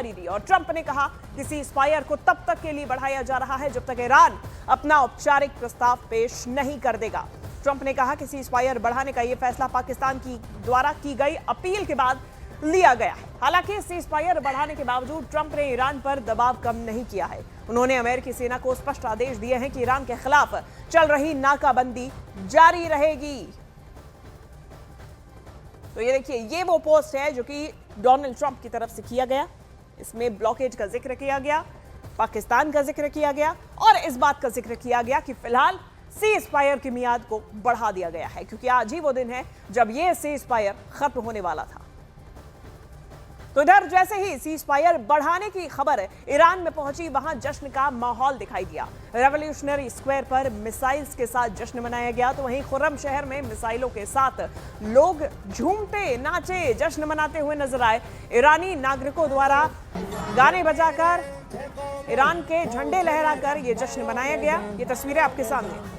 जानकारी दी और ट्रंप ने कहा कि सीज़फायर को तब तक के लिए बढ़ाया जा रहा है जब तक ईरान अपना औपचारिक प्रस्ताव पेश नहीं कर देगा। ट्रंप ने कहा कि सीज़फायर बढ़ाने का यह फैसला पाकिस्तान की द्वारा की गई अपील के बाद लिया गया है। हालांकि सीज़फायर बढ़ाने के बावजूद ट्रंप ने ईरान पर दबाव कम नहीं किया है। उन्होंने अमेरिकी सेना को स्पष्ट आदेश दिए हैं कि ईरान के खिलाफ चल रही नाकाबंदी जारी रहेगी। तो ये देखिए, ये वो पोस्ट है जो कि डोनाल्ड ट्रंप की तरफ से किया गया। इसमें ब्लॉकेज का जिक्र किया गया, पाकिस्तान का जिक्र किया गया और इस बात का जिक्र किया गया कि फिलहाल सीज़फायर की मियाद को बढ़ा दिया गया है, क्योंकि आज ही वो दिन है जब ये सीज़फायर खत्म होने वाला था। तो इधर जैसे ही सीज़फायर बढ़ाने की खबर ईरान में पहुंची, वहां जश्न का माहौल दिखाई दिया। रेवोल्यूशनरी स्क्वायर पर मिसाइल्स के साथ जश्न मनाया गया, तो वहीं खुर्रम शहर में मिसाइलों के साथ लोग झूमते नाचे जश्न मनाते हुए नजर आए। ईरानी नागरिकों द्वारा गाने बजाकर, ईरान के झंडे लहराकर ये जश्न मनाया गया। ये तस्वीरें आपके सामने।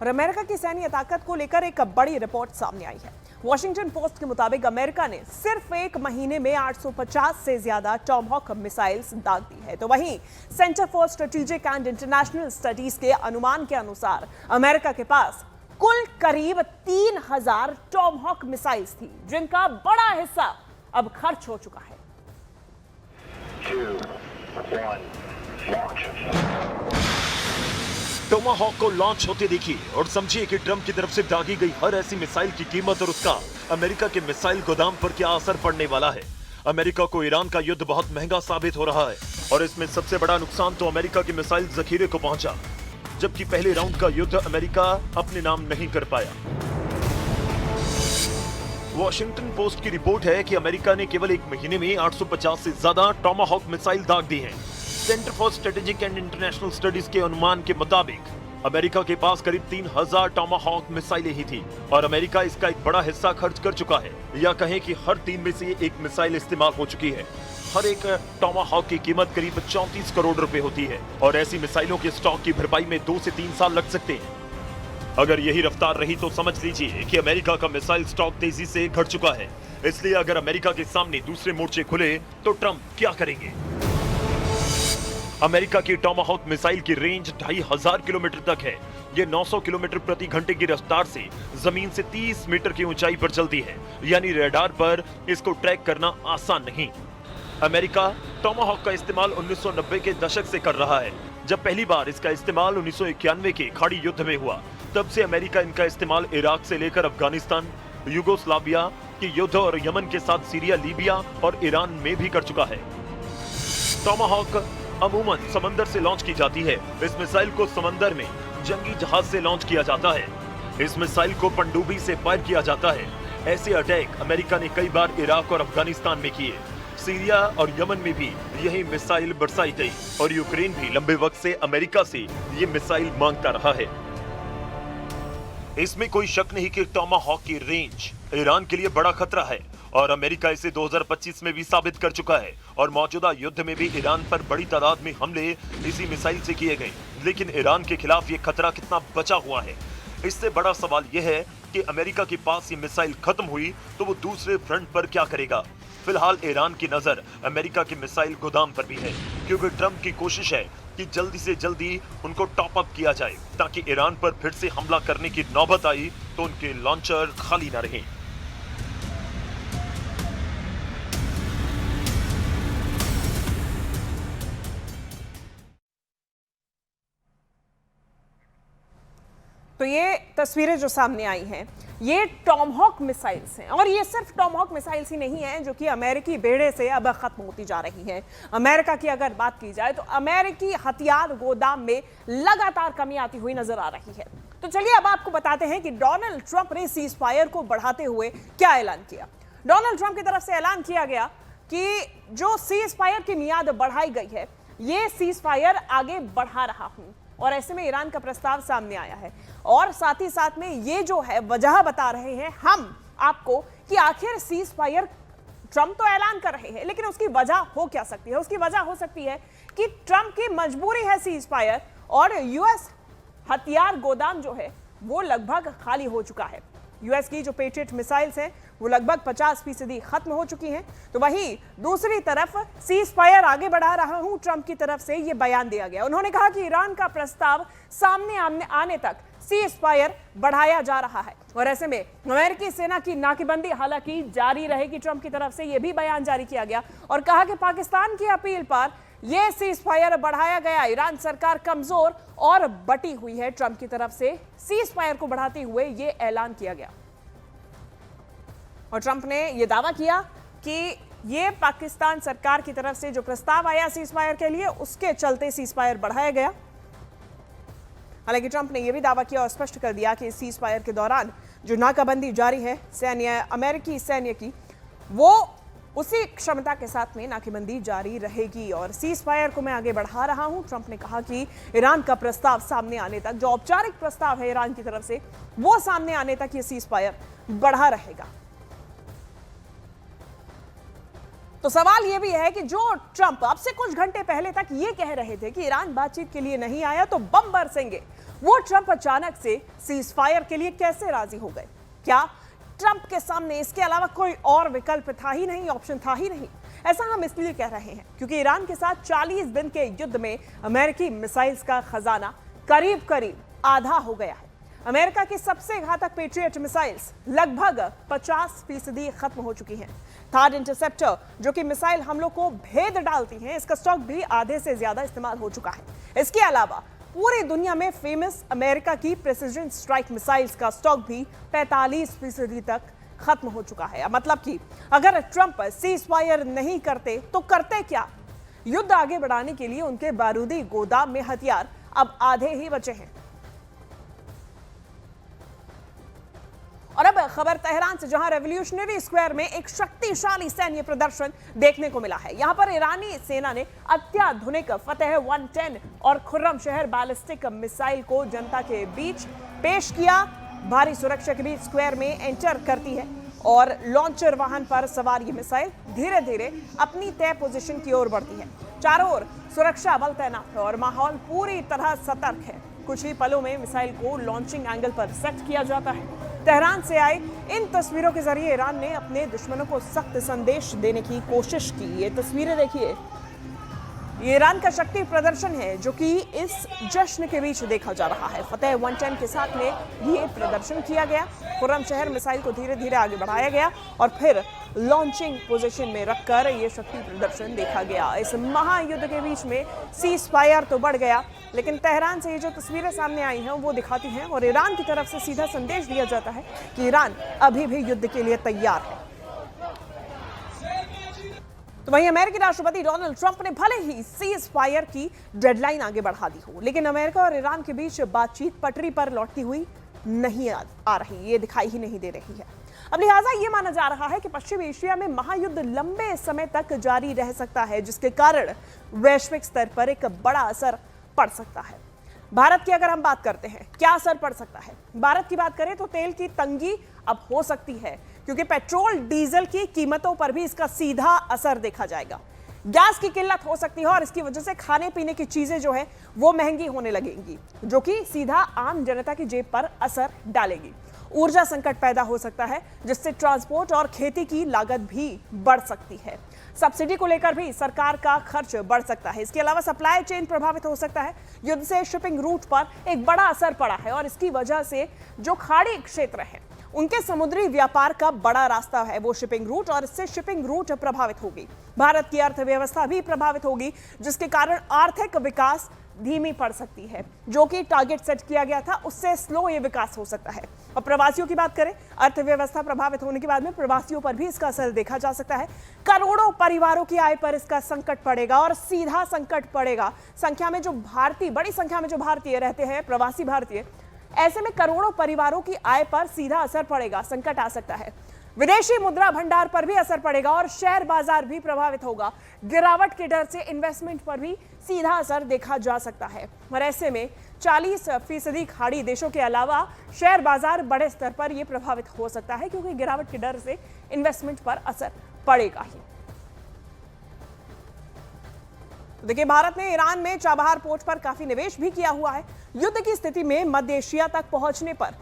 और अमेरिका की सैन्य ताकत को लेकर एक बड़ी रिपोर्ट सामने आई है। वॉशिंगटन पोस्ट के मुताबिक अमेरिका ने सिर्फ एक महीने में 850 से ज्यादा टॉमहॉक मिसाइल्स दाग दी है। तो वहीं centre for strategic and international studies के अनुमान के अनुसार अमेरिका के पास कुल करीब 3000 टॉमहॉक मिसाइल्स थी, जिनका बड़ा हिस्सा अब खर्च हो चुका है। 2, 1, launch. टोमाहॉक को लॉन्च होते देखिए और समझिए कि ट्रंप की तरफ से दागी गई हर ऐसी मिसाइल की कीमत और उसका अमेरिका के मिसाइल गोदाम पर क्या असर पड़ने वाला है। अमेरिका को ईरान का युद्ध बहुत महंगा साबित हो रहा है और इसमें सबसे बड़ा नुकसान तो अमेरिका के मिसाइल जखीरे को पहुंचा, जबकि पहले राउंड का युद्ध अमेरिका अपने नाम नहीं कर पाया। वॉशिंगटन पोस्ट की रिपोर्ट है कि अमेरिका ने केवल एक महीने में 850 से ज्यादा टॉमाहॉक मिसाइल दाग दी हैं। Centre for strategic and international studies के अनुमान के मुताबिक अमेरिका के पास करीब 3000 टॉमाहॉक मिसाइलें ही थी और अमेरिका इसका एक बड़ा हिस्सा खर्च कर चुका है, या कहें कि हर 3 में से एक मिसाइल इस्तेमाल हो चुकी है। हर एक टॉमाहॉक की कीमत करीब 34 करोड़ रुपए होती है और ऐसी मिसाइलों के स्टॉक की भरपाई में 2 से 3 साल लग सकते हैं। अगर यही रफ्तार रही तो समझ लीजिए कि अमेरिका का मिसाइल स्टॉक तेजी से घट चुका है। इसलिए अगर अमेरिका के सामने दूसरे मोर्चे खुले तो ट्रंप क्या करेंगे? अमेरिका की टॉमाहॉक मिसाइल की रेंज 2500 किलोमीटर तक है। ये 900 किलोमीटर प्रति घंटे की रफ्तार से जमीन से 30 मीटर की ऊंचाई पर चलती है, यानी रडार पर इसको ट्रैक करना आसान नहीं। अमेरिका टॉमाहॉक का इस्तेमाल 1990 के दशक से कर रहा है। जब पहली बार इसका इस्तेमाल 1991 के खाड़ी युद्ध में हुआ, तब से अमेरिका इनका इस्तेमाल इराक से लेकर अफगानिस्तान, यूगोस्लाविया के युद्ध और यमन के साथ सीरिया, लीबिया और ईरान में भी कर चुका है। टॉमाहॉक अमूमन समंदर से लॉन्च की जाती है। इस मिसाइल को समंदर में जंगी जहाज से लॉन्च किया जाता है। इस मिसाइल को पनडुब्बी से फायर किया जाता है। ऐसे अटैक अमेरिका ने कई बार इराक और अफगानिस्तान में किए। सीरिया और यमन में भी यही मिसाइल बरसाई गई और यूक्रेन भी लंबे वक्त से अमेरिका से ये मिसाइल मांगता रहा है। इसमें कोई शक नहीं कि टॉमाहॉक की रेंज ईरान के लिए बड़ा खतरा है और अमेरिका इसे 2025 में भी साबित कर चुका है और मौजूदा युद्ध में भी ईरान पर बड़ी तादाद में हमले इसी मिसाइल से किए गए। लेकिन ईरान के खिलाफ ये खतरा कितना बचा हुआ है? इससे बड़ा सवाल यह है कि अमेरिका के पास ये मिसाइल खत्म हुई तो वो दूसरे फ्रंट पर क्या करेगा। फिलहाल ईरान की नजर अमेरिका के मिसाइल गोदाम पर भी है, क्योंकि ट्रंप की कोशिश है कि जल्दी से जल्दी उनको टॉप अप किया जाए ताकि ईरान पर फिर से हमला करने की नौबत आई तो उनके लॉन्चर खाली न रहें। तो ये तस्वीरें जो सामने आई हैं, ये टॉमहॉक मिसाइल्स हैं और ये सिर्फ टॉमहॉक मिसाइल्स ही नहीं हैं जो कि अमेरिकी बेड़े से अब खत्म होती जा रही हैं। अमेरिका की अगर बात की जाए तो अमेरिकी हथियार गोदाम में लगातार कमी आती हुई नजर आ रही है। तो चलिए अब आपको बताते हैं कि डोनाल्ड ट्रंप ने सीज फायर को बढ़ाते हुए क्या ऐलान किया। डोनाल्ड ट्रंप की तरफ से ऐलान किया गया कि जो सीज फायर की मियाद बढ़ाई गई है, ये सीज फायर आगे बढ़ा रहा हूं, और ऐसे में ईरान का प्रस्ताव सामने आया है। और साथ ही साथ में ये जो है वजह बता रहे हैं हम आपको कि आखिर सीज फायर ट्रंप तो ऐलान कर रहे हैं, लेकिन उसकी वजह हो क्या सकती है? उसकी वजह हो सकती है कि ट्रंप की मजबूरी है सीज फायर, और यूएस हथियार गोदाम जो है वो लगभग खाली हो चुका है। यूएस की जो पेट्रियट मिसाइल्स हैं वो लगभग 50% खत्म हो चुकी हैं। तो वहीं दूसरी तरफ सीज फायर आगे बढ़ा रहा हूं ट्रंप की तरफ से ये बयान दिया गया। उन्होंने कहा कि ईरान का प्रस्ताव सामने आने तक सीज फायर बढ़ाया जा रहा है, और ऐसे में अमेरिकी सेना की नाकेबंदी हालांकि जारी रहेगी। ट्रंप की तरफ से यह भी बयान जारी किया गया और कहा कि पाकिस्तान की अपील पर यह सीज फायर बढ़ाया गया। ईरान सरकार कमजोर और बटी हुई है। ट्रंप की तरफ से सीज फायर को बढ़ाते हुए यह ऐलान किया गया, और ट्रंप ने यह दावा किया कि यह पाकिस्तान सरकार की तरफ से जो प्रस्ताव आया सीज फायर के लिए, उसके चलते सीज फायर बढ़ाया गया। हालांकि ट्रंप ने यह भी दावा किया और स्पष्ट कर दिया कि सीज फायर के दौरान जो नाकाबंदी जारी है अमेरिकी सैन्य की, वो उसी क्षमता के साथ में नाकेबंदी जारी रहेगी, और सीज फायर को मैं आगे बढ़ा रहा हूं। ट्रंप ने कहा कि ईरान का प्रस्ताव सामने आने तक, जो औपचारिक प्रस्ताव है ईरान की तरफ से, वो सामने आने तक ये सीज फायर बढ़ा रहेगा। तो सवाल यह भी है कि जो ट्रंप अब से कुछ घंटे पहले तक ये कह रहे थे कि ईरान बातचीत के लिए नहीं आया तो बम बरसेंगे, वो ट्रंप अचानक से सीज फायर के लिए कैसे राजी हो गए? क्या ट्रंप के सामने इसके अलावा कोई और विकल्प था ही नहीं, ऑप्शन था ही नहीं? ऐसा हम इसलिए कह रहे हैं क्योंकि ईरान के साथ 40 दिन के युद्ध में अमेरिकी मिसाइल्स का खजाना करीब करीब आधा हो गया है। अमेरिका की सबसे घातक पेट्रियट मिसाइल्स लगभग 50% खत्म हो चुकी हैं। थार्ड इंटरसेप्टर, जो कि मिसाइल हमलों को भेद डालती हैं, इसका स्टॉक भी आधे से ज्यादा इस्तेमाल हो चुका है। इसके अलावा पूरी दुनिया में फेमस अमेरिका की प्रिसिजन स्ट्राइक मिसाइल्स का स्टॉक भी 45% तक खत्म हो चुका है। मतलब कि अगर ट्रंप सीज फायर नहीं करते तो करते क्या? युद्ध आगे बढ़ाने के लिए उनके बारूदी गोदाम में हथियार अब आधे ही बचे हैं। और अब खबर तेहरान से, जहां रेवोल्यूशनरी स्क्वायर में एक शक्तिशाली सैन्य प्रदर्शन देखने को मिला है। यहां पर ईरानी सेना ने अत्याधुनिक फतेह 110 और खुर्रम शहर बैलिस्टिक मिसाइल को जनता के बीच पेश किया। भारी सुरक्षा के बीच स्क्वायर में एंटर करती है और लॉन्चर वाहन पर सवार ये मिसाइल धीरे धीरे अपनी तय पोजीशन की ओर बढ़ती है। चारों ओर सुरक्षा बल तैनात है और माहौल पूरी तरह सतर्क है। कुछ ही पलों में मिसाइल को लॉन्चिंग एंगल पर सेट किया जाता है। तेहरान से आई इन तस्वीरों के जरिए ईरान ने अपने दुश्मनों को सख्त संदेश देने की कोशिश की। ये तस्वीरें देखिए, ये ईरान का शक्ति प्रदर्शन है जो कि इस जश्न के बीच देखा जा रहा है। फतेह 110 के साथ में ये प्रदर्शन किया गया। खुर्रम शहर मिसाइल को धीरे धीरे आगे बढ़ाया गया और फिर लॉन्चिंग पोजीशन में रखकर ये शक्ति प्रदर्शन देखा गया। इस महायुद्ध के बीच में सीज फायर तो बढ़ गया, लेकिन तेहरान से ये जो तस्वीरें सामने आई हैं वो दिखाती हैं और ईरान की तरफ से सीधा संदेश दिया जाता है कि ईरान अभी भी युद्ध के लिए तैयार है। तो वहीं अमेरिकी राष्ट्रपति डोनाल्ड ट्रंप ने भले ही सीज फायर की डेडलाइन आगे बढ़ा दी हो, लेकिन अमेरिका और ईरान के बीच बातचीत पटरी पर लौटती हुई नहीं आ रही, ये दिखाई ही नहीं दे रही है। अब लिहाजा ये माना जा रहा है कि पश्चिमी एशिया में महायुद्ध लंबे समय तक जारी रह सकता है, जिसके कारण वैश्विक स्तर पर एक बड़ा असर पड़ सकता है। भारत की अगर हम बात करते हैं, क्या असर पड़ सकता है? भारत की बात करें तो तेल की तंगी अब हो सकती है, क्योंकि पेट्रोल डीजल की कीमतों पर भी इसका सीधा असर देखा जाएगा। गैस की किल्लत हो सकती है और इसकी वजह से खाने पीने की चीजें जो है वो महंगी होने लगेंगी, जो कि सीधा आम जनता की जेब पर असर डालेगी। ऊर्जा संकट पैदा हो सकता है, जिससे ट्रांसपोर्ट और खेती की लागत भी बढ़ सकती है। सब्सिडी को लेकर भी सरकार का खर्च बढ़ सकता है। इसके अलावा सप्लाई चेन प्रभावित हो सकता है। युद्ध से शिपिंग रूट पर एक बड़ा असर पड़ा है और इसकी वजह से जो खाड़ी क्षेत्र है उनके समुद्री व्यापार का बड़ा रास्ता है वो शिपिंग रूट, और इससे शिपिंग रूट प्रभावित होगी। भारत की अर्थव्यवस्था भी प्रभावित होगी, जिसके कारण आर्थिक विकास धीमी पड़ सकती है। जो कि टारगेट सेट किया गया था उससे स्लो ये विकास हो सकता है। और प्रवासियों की बात करें, अर्थव्यवस्था प्रभावित होने के बाद में प्रवासियों पर भी इसका असर देखा जा सकता है। करोड़ों परिवारों की आय पर इसका संकट पड़ेगा और सीधा संकट पड़ेगा संख्या में जो भारतीय, बड़ी संख्या में जो भारतीय रहते हैं, प्रवासी भारतीय, ऐसे में करोड़ों परिवारों की आय पर सीधा असर पड़ेगा, संकट आ सकता है। विदेशी मुद्रा भंडार पर भी असर पड़ेगा और शेयर बाजार भी प्रभावित होगा। गिरावट के डर से इन्वेस्टमेंट पर भी सीधा असर देखा जा सकता है और ऐसे में 40% खाड़ी देशों के अलावा शेयर बाजार बड़े स्तर पर यह प्रभावित हो सकता है, क्योंकि गिरावट के डर से इन्वेस्टमेंट पर असर पड़ेगा ही। देखिए, भारत ने ईरान में चाबहार पोर्ट पर काफी निवेश भी किया हुआ है। युद्ध की स्थिति में मध्य एशिया तक पहुंचने पर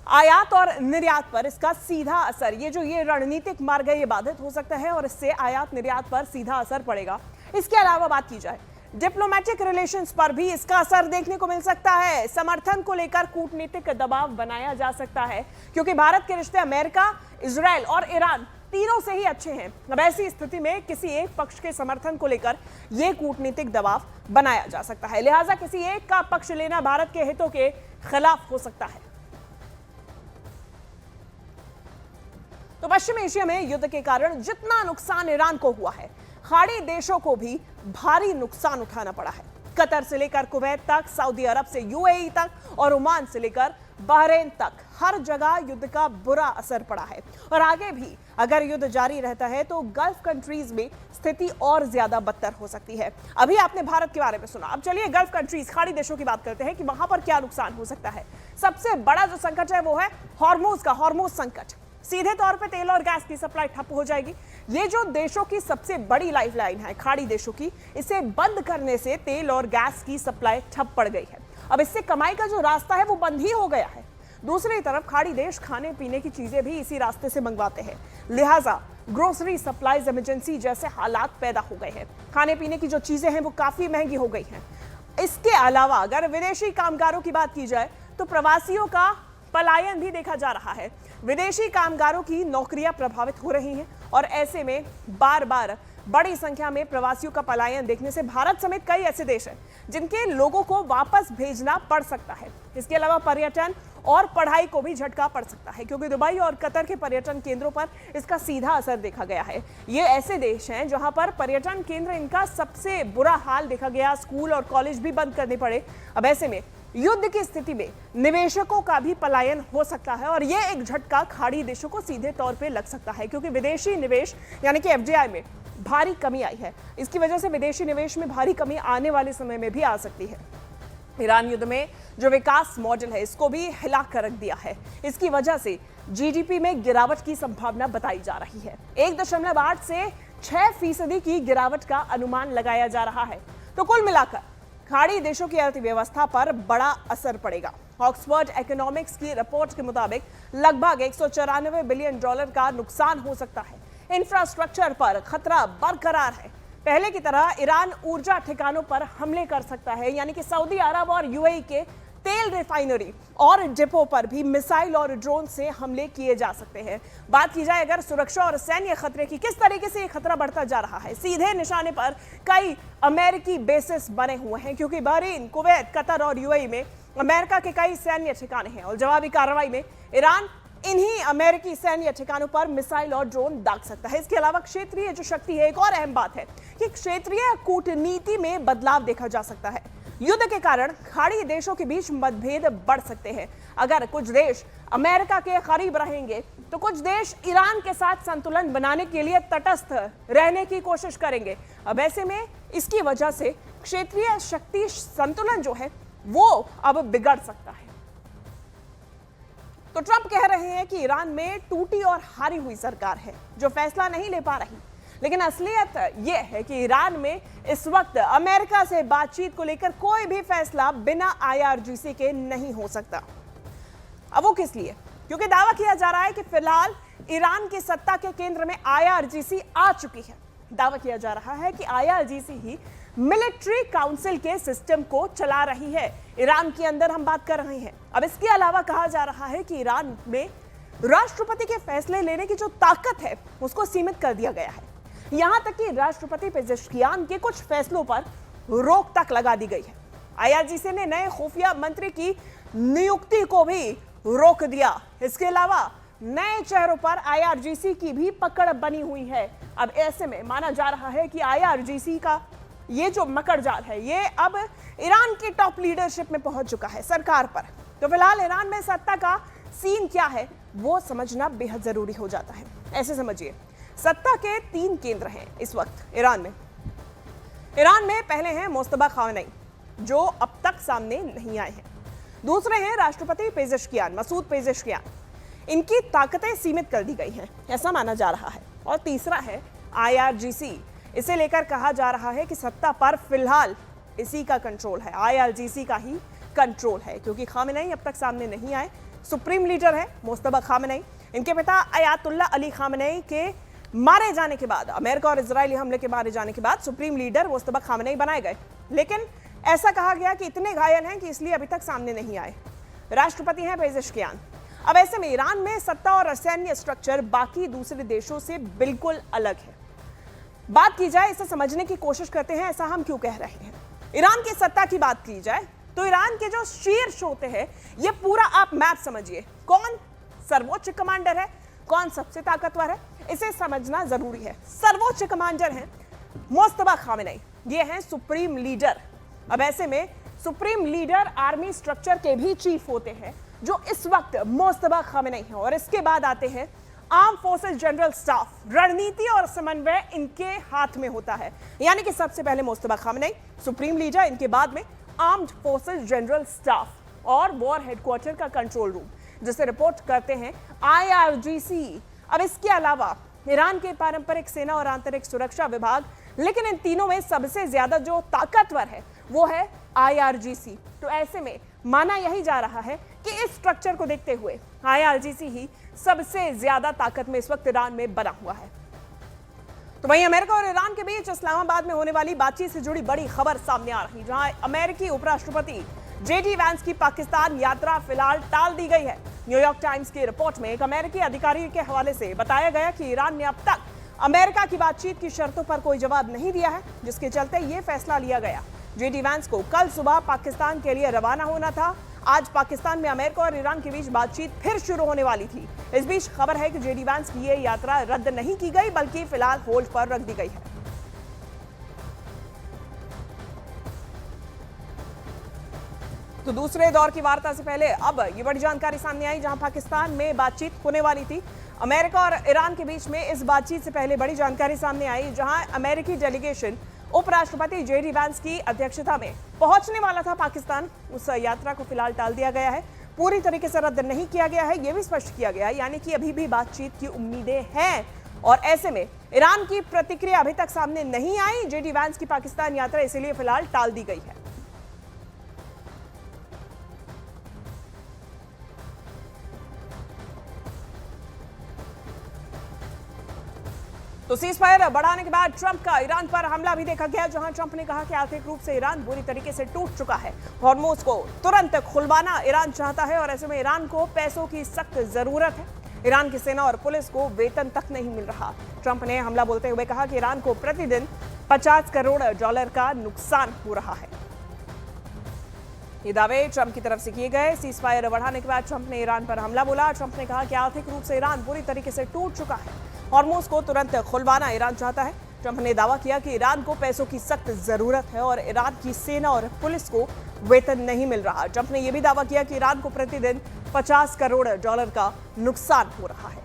आयात और निर्यात पर इसका सीधा असर, ये रणनीतिक मार्ग है, ये बाधित हो सकता है और इससे आयात निर्यात पर सीधा असर पड़ेगा। इसके अलावा बात की जाए डिप्लोमेटिक रिलेशंस पर भी इसका असर देखने को मिल सकता है। समर्थन को लेकर कूटनीतिक दबाव बनाया जा सकता है, क्योंकि भारत के रिश्ते अमेरिका, इजराइल और ईरान तीनों से ही अच्छे हैं। अब ऐसी स्थिति में किसी एक पक्ष के समर्थन को लेकर यह कूटनीतिक दबाव बनाया जा सकता है, लिहाजा किसी एक का पक्ष लेना भारत के हितों के खिलाफ हो सकता है। तो पश्चिम एशिया में युद्ध के कारण जितना नुकसान ईरान को हुआ है, खाड़ी देशों को भी भारी नुकसान उठाना पड़ा है। कतर से लेकर कुवैत तक, सऊदी अरब से यूएई तक और ओमान से लेकर बहरीन तक हर जगह युद्ध का बुरा असर पड़ा है और आगे भी अगर युद्ध जारी रहता है तो गल्फ कंट्रीज में स्थिति और ज्यादा बदतर हो सकती है। अभी आपने भारत के बारे में सुना, अब चलिए गल्फ कंट्रीज, खाड़ी देशों की बात करते हैं कि वहां पर क्या नुकसान हो सकता है। सबसे बड़ा जो संकट है वो है हॉर्मोज संकट। सीधे तौर पे तेल और गैस की सप्लाई ठप हो जाएगी। ये जो देशों की सबसे बड़ी लाइफलाइन है, खाड़ी देशों की, इसे बंद करने से तेल और गैस की सप्लाई ठप पड़ गई है। अब इससे कमाई का जो रास्ता है वो बंद ही हो गया है। दूसरी तरफ खाड़ी देश खाने पीने की चीजें भी इसी रास्ते से मंगवाते हैं, लिहाजा ग्रोसरी सप्लाईज इमरजेंसी जैसे हालात पैदा हो गए हैं। खाने पीने की जो चीजें हैं वो काफी महंगी हो गई हैं। इसके अलावा अगर विदेशी कामगारों की बात की जाए तो प्रवासियों का पलायन भी देखा जा रहा है। विदेशी कामगारों की नौकरियां प्रभावित हो रही हैं और ऐसे में बार बार बड़ी संख्या में प्रवासियों का पलायन देखने से भारत समेत कई ऐसे देश हैं जिनके लोगों को वापस भेजना पड़ सकता है। इसके अलावा पर्यटन और पढ़ाई को भी झटका पड़ सकता है, क्योंकि दुबई और कतर के पर्यटन केंद्रों पर इसका सीधा असर देखा गया है। ये ऐसे देश हैं जहां पर पर्यटन केंद्र, इनका सबसे बुरा हाल देखा गया। स्कूल और कॉलेज भी बंद करने पड़े। अब ऐसे में युद्ध की स्थिति में निवेशकों का भी पलायन हो सकता है और यह एक झटका खाड़ी देशों को सीधे तौर पे लग सकता है, क्योंकि विदेशी निवेश यानी कि एफडीआई में भारी कमी आई है। इसकी वजह से विदेशी निवेश में भारी कमी आने वाले समय में भी आ सकती है। ईरान युद्ध में जो विकास मॉडल है इसको भी हिला कर रख दिया है। इसकी वजह से जीडीपी में गिरावट की संभावना बताई जा रही है। 1.8 से 6% की गिरावट का अनुमान लगाया जा रहा है। तो कुल मिलाकर खाड़ी देशों की अर्थव्यवस्था पर बड़ा असर पड़ेगा। ऑक्सफोर्ड इकोनॉमिक्स की रिपोर्ट के मुताबिक लगभग $194 बिलियन का नुकसान हो सकता है। इंफ्रास्ट्रक्चर पर खतरा बरकरार है। पहले की तरह ईरान ऊर्जा ठिकानों पर हमले कर सकता है, यानी कि सऊदी अरब और यूएई के तेल रिफाइनरी और डिपो पर भी मिसाइल और ड्रोन से हमले किए जा सकते हैं। बात की जाए अगर सुरक्षा और सैन्य खतरे की, किस तरीके से ये खतरा बढ़ता जा रहा है। सीधे निशाने पर कई अमेरिकी बेसिस बने हुए हैं, क्योंकि बहरीन, कुवैत, कतर और यूएई में अमेरिका के कई सैन्य ठिकाने हैं और जवाबी कार्रवाई में ईरान इन्हीं अमेरिकी सैन्य ठिकानों पर मिसाइल और ड्रोन दाग सकता है। इसके अलावा क्षेत्रीय जो शक्ति है, एक और अहम बात है कि क्षेत्रीय कूटनीति में बदलाव देखा जा सकता है। युद्ध के कारण खाड़ी देशों के बीच मतभेद बढ़ सकते हैं। अगर कुछ देश अमेरिका के करीब रहेंगे तो कुछ देश ईरान के साथ संतुलन बनाने के लिए तटस्थ रहने की कोशिश करेंगे। अब ऐसे में इसकी वजह से क्षेत्रीय शक्ति संतुलन जो है वो अब बिगड़ सकता है। तो ट्रंप कह रहे हैं कि ईरान में टूटी और हारी हुई सरकार है जो फैसला नहीं ले पा रही, लेकिन असलियत यह है कि ईरान में इस वक्त अमेरिका से बातचीत को लेकर कोई भी फैसला बिना IRGC के नहीं हो सकता। अब वो किस लिए? क्योंकि दावा किया जा रहा है कि फिलहाल ईरान की सत्ता के केंद्र में IRGC आ चुकी है। दावा किया जा रहा है कि IRGC ही मिलिट्री काउंसिल के सिस्टम को चला रही है। ईरान के अंदर हम बात कर रहे हैं। अब इसके अलावा कहा जा रहा है कि ईरान में राष्ट्रपति के फैसले लेने की जो ताकत है उसको सीमित कर दिया गया है। यहां तक कि राष्ट्रपति पेजेश्कियान के कुछ फैसलों पर रोक तक लगा दी गई है। IRGC ने नए खुफिया मंत्री की नियुक्ति को भी रोक दिया। इसके अलावा नए चेहरों पर IRGC की भी पकड़ बनी हुई है। अब ऐसे में माना जा रहा है कि IRGC का ये जो मकड़जाल है ये अब ईरान की टॉप लीडरशिप में पहुंच चुका है, सरकार पर। तो फिलहाल ईरान में सत्ता का सीन क्या है वो समझना बेहद जरूरी हो जाता है। ऐसे समझिए, सत्ता के 3 केंद्र हैं इस वक्त ईरान में। ईरान में पहले हैं मुस्तफा खामेनी, जो अब तक सामने नहीं आए हैं। दूसरे हैं राष्ट्रपति पेजेश्कियान, मसूद पेजेश्कियान। इनकी ताकतें सीमित कर दी गई हैं, ऐसा माना जा रहा है। और तीसरा है IRGC। इसे लेकर कहा जा रहा है कि सत्ता पर फिलहाल इसी का कंट्रोल है, IRGC का ही कंट्रोल है, क्योंकि खामेनी अब तक सामने नहीं आए। सुप्रीम लीडर है मुस्तफा खामेनी। इनके पिता अयातुल्ला अली खामेनी के मारे जाने के बाद, अमेरिका और इजरायली हमले के मारे जाने के बाद सुप्रीम लीडर मुस्तफा खामेनी बनाए गए, लेकिन ऐसा कहा गया कि इतने घायल हैं कि इसलिए अभी तक सामने नहीं आए। राष्ट्रपति हैं पेजेश्कियान। अब ऐसे में ईरान में सत्ता और सैन्य स्ट्रक्चर बाकी दूसरे देशों से बिल्कुल अलग है। बात की जाए, इसे समझने की कोशिश करते हैं, ऐसा हम क्यों कह रहे हैं। ईरान की सत्ता की बात की जाए तो ईरान के जो शीर्ष होते हैं, ये पूरा आप मैप समझिए, कौन सर्वोच्च कमांडर है, कौन सबसे ताकतवर है, इसे समझना जरूरी है। सर्वोच्च कमांडर हैं मुस्तफा खामेनी, ये हैं सुप्रीम लीडर। अब ऐसे में सुप्रीम लीडर आर्मी स्ट्रक्चर के भी चीफ होते हैं, जो इस वक्त मुस्तफा खामेनी हैं। और इसके बाद आते हैं आर्म फोर्सेस जनरल स्टाफ। रणनीति और समन्वय इनके हाथ में होता है, यानी कि सबसे पहले मुस्तफा खामेनी सुप्रीम लीडर, इनके बाद में आर्म्ड फोर्सेस जनरल स्टाफ और वॉर हेडक्वार्टर का कंट्रोल रूम, जिसे रिपोर्ट करते हैं IRGC। अब इसके अलावा ईरान के पारंपरिक सेना और आंतरिक सुरक्षा विभाग, लेकिन इन तीनों में सबसे ज्यादा जो ताकतवर है वो है IRGC। तो ऐसे में माना यही जा रहा है कि इस स्ट्रक्चर को देखते हुए IRGC ही सबसे ज्यादा ताकत में इस वक्त ईरान में बना हुआ है। तो वहीं अमेरिका और ईरान के बीच इस्लामाबाद में होने वाली बातचीत से जुड़ी बड़ी खबर सामने आ रही, जहां अमेरिकी उपराष्ट्रपति JD वैंस की पाकिस्तान यात्रा फिलहाल टाल दी गई है। न्यूयॉर्क टाइम्स की रिपोर्ट में एक अमेरिकी अधिकारी के हवाले से बताया गया कि ईरान ने अब तक अमेरिका की बातचीत की शर्तों पर कोई जवाब नहीं दिया है, जिसके चलते यह फैसला लिया गया। JD वैंस को कल सुबह पाकिस्तान के लिए रवाना होना था। आज पाकिस्तान में अमेरिका और ईरान के बीच बातचीत फिर शुरू होने वाली थी। इस बीच खबर है कि JD वैंस की यह यात्रा रद्द नहीं की गई, बल्कि फिलहाल होल्ड पर रख दी गई है। तो दूसरे दौर की वार्ता से पहले अब ये बड़ी जानकारी सामने आई, जहां पाकिस्तान में बातचीत होने वाली थी। अमेरिका और ईरान के बीच में इस बातचीत से पहले बड़ी जानकारी सामने आई, जहां अमेरिकी डेलीगेशन उपराष्ट्रपति JD वैंस की अध्यक्षता में पहुंचने वाला था पाकिस्तान। उस यात्रा को फिलहाल टाल दिया गया है, पूरी तरीके से रद्द नहीं किया गया है, यह भी स्पष्ट किया गया है, यानी कि अभी भी बातचीत की उम्मीदें हैं। और ऐसे में ईरान की प्रतिक्रिया अभी तक सामने नहीं आई। JD वैंस की पाकिस्तान यात्रा इसलिए फिलहाल टाल दी गई है। तो सीजफायर बढ़ाने के बाद ट्रंप का ईरान पर हमला भी देखा गया, जहां ट्रंप ने कहा कि आर्थिक रूप से ईरान बुरी तरीके से टूट चुका है। हॉर्मुज को तुरंत खुलवाना ईरान चाहता है, और ऐसे में ईरान को पैसों की सख्त जरूरत है। ईरान की सेना और पुलिस को वेतन तक नहीं मिल रहा। ट्रंप ने हमला बोलते हुए कहा कि ईरान को प्रतिदिन $50 करोड़ का नुकसान हो रहा है। ये दावे ट्रंप की तरफ से किए गए। सीजफायर बढ़ाने के बाद ट्रंप ने ईरान पर हमला बोला। ट्रंप ने कहा कि आर्थिक रूप से ईरान बुरी तरीके से टूट चुका है। हॉर्मुज को तुरंत खुलवाना ईरान चाहता है। ट्रंप ने दावा किया कि ईरान को पैसों की सख्त जरूरत है और ईरान की सेना और पुलिस को वेतन नहीं मिल रहा। ट्रंप ने यह भी दावा किया कि ईरान को प्रतिदिन $50 करोड़ का नुकसान हो रहा है।